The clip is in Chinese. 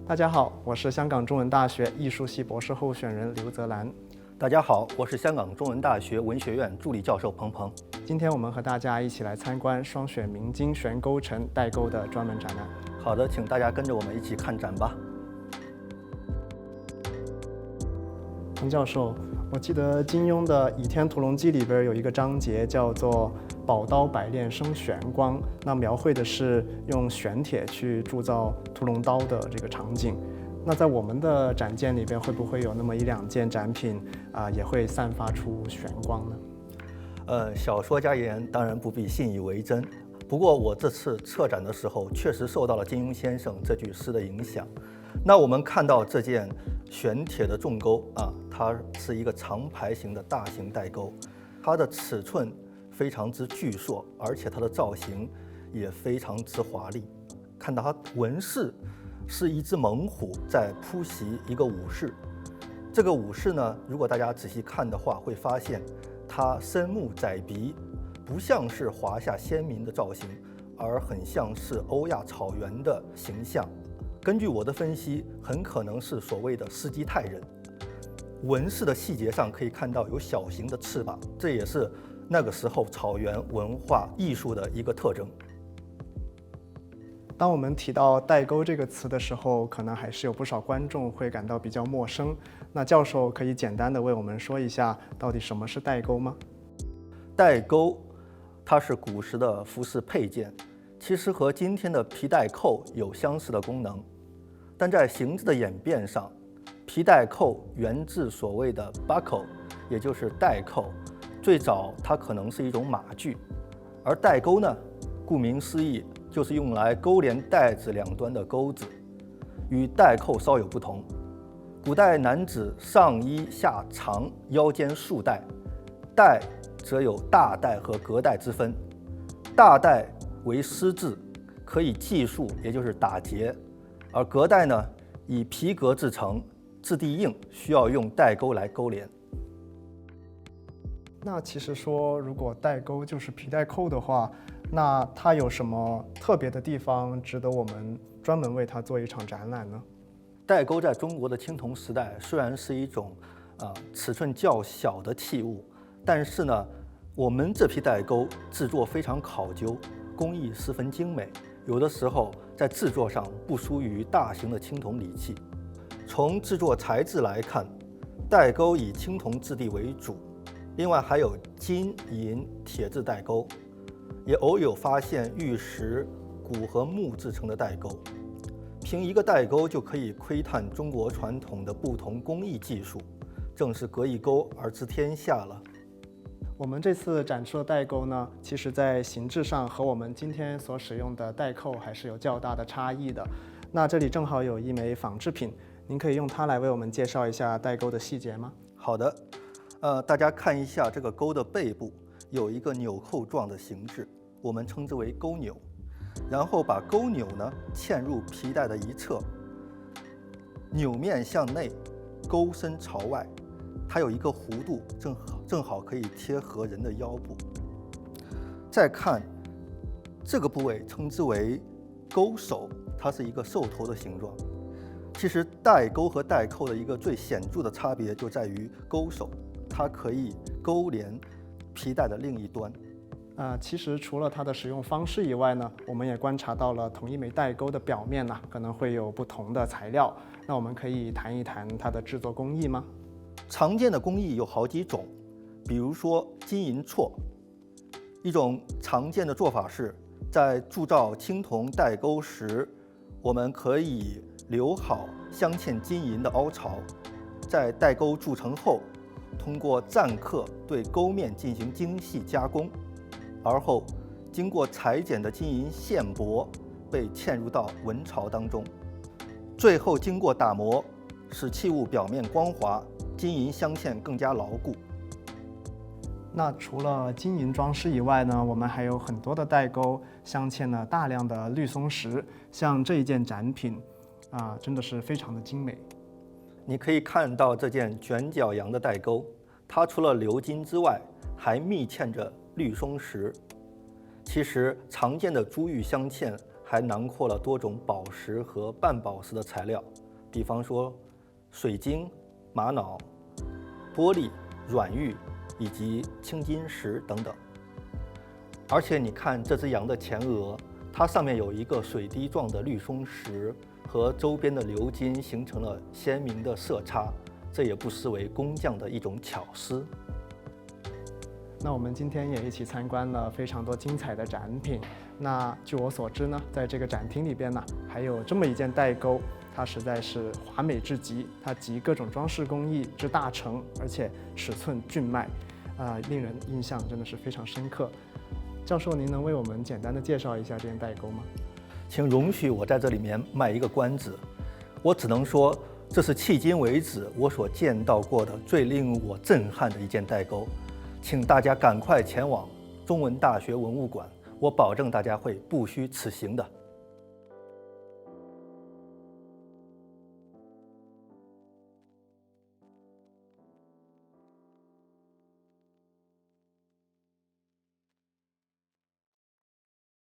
大家好，我是香港中文大学艺术系博士候选人刘泽兰。大家好，我是香港中文大学文学院助理教授彭鹏。今天我们和大家一起来参观双雪明金悬钩城代沟的专门展览。好的，请大家跟着我们一起看展吧。彭教授，我记得金庸的《倚天屠龙记》里边有一个章节叫做“宝刀百炼生玄光”，那描绘的是用玄铁去铸造屠龙刀的这个场景。那在我们的展件里边，会不会有那么一两件展品也会散发出玄光呢？小说家言当然不必信以为真，不过我这次策展的时候确实受到了金庸先生这句诗的影响。那我们看到这件玄铁的重钩它是一个长牌型的大型代钩，它的尺寸非常之巨硕，而且它的造型也非常之华丽。看到它纹饰是一只猛虎在扑袭一个武士，这个武士呢，如果大家仔细看的话，会发现他深目窄鼻，不像是华夏先民的造型，而很像是欧亚草原的形象。根据我的分析，很可能是所谓的斯基泰人。纹饰的细节上可以看到有小型的翅膀，这也是那个时候草原文化艺术的一个特征。当我们提到代沟这个词的时候，可能还是有不少观众会感到比较陌生。那教授可以简单的为我们说一下，到底什么是代沟吗？代沟，它是古时的服饰配件，其实和今天的皮带扣有相似的功能，但在形制的演变上，皮带扣源自所谓的 buckle， 也就是带扣，最早它可能是一种马具，而代沟呢，顾名思义，就是用来勾连带子两端的钩子，与带扣稍有不同。古代男子上衣下长，腰间束带，带则有大带和隔带之分。大带为丝质，可以系束，也就是打结；而隔带呢，以皮革制成，质地硬，需要用带钩来勾连。那其实说，如果代沟就是皮带扣的话，那它有什么特别的地方值得我们专门为它做一场展览呢？代沟在中国的青铜时代虽然是一种尺寸较小的器物，但是呢，我们这批代沟制作非常考究，工艺十分精美，有的时候在制作上不输于大型的青铜礼器。从制作材质来看，代沟以青铜质地为主，另外还有金银铁制代沟，也偶有发现玉石、骨和木制成的代沟。凭一个代沟就可以窥探中国传统的不同工艺技术，正是隔一沟而知天下了。我们这次展出的代沟呢，其实在形制上和我们今天所使用的带扣还是有较大的差异的。那这里正好有一枚仿制品，您可以用它来为我们介绍一下代沟的细节吗？好的，大家看一下这个钩的背部有一个纽扣状的形制，我们称之为钩钮。然后把钩钮呢嵌入皮带的一侧，钮面向内，钩身朝外，它有一个弧度，正好可以贴合人的腰部。再看这个部位称之为钩手，它是一个兽头的形状。其实带钩和带扣的一个最显著的差别就在于钩手，它可以勾连皮带的另一端。其实除了它的使用方式以外呢，我们也观察到了同一枚带钩的表面呢，可能会有不同的材料。那我们可以谈一谈它的制作工艺吗？常见的工艺有好几种，比如说金银错。一种常见的做法是，在铸造青铜带钩时，我们可以留好镶嵌金银的凹槽，在带钩铸成后，通过錾刻对钩面进行精细加工。而后，经过裁剪的金银线帛被嵌入到纹槽当中，最后经过打磨，使器物表面光滑，金银镶嵌更加牢固。那除了金银装饰以外呢，我们还有很多的代钩镶嵌了大量的绿松石，像这一件展品真的是非常的精美。你可以看到这件卷角羊的代钩，它除了鎏金之外，还密嵌着绿松石。其实常见的珠玉镶嵌还还囊括了多种宝石和半宝石的材料，比方说水晶、玛瑙、玻璃、软玉以及青金石等等。而且你看这只羊的前额，它上面有一个水滴状的绿松石，和周边的鎏金形成了鲜明的色差，这也不失为工匠的一种巧思。那我们今天也一起参观了非常多精彩的展品。那据我所知呢，在这个展厅里边呢，还有这么一件带钩，它实在是华美至极，它集各种装饰工艺之大成，而且尺寸俊迈，令人印象真的是非常深刻。教授，您能为我们简单的介绍一下这件带钩吗？请容许我在这里面卖一个关子，我只能说，这是迄今为止我所见到过的最令我震撼的一件带钩。请大家赶快前往中文大学文物馆，我保证大家会不虚此行的。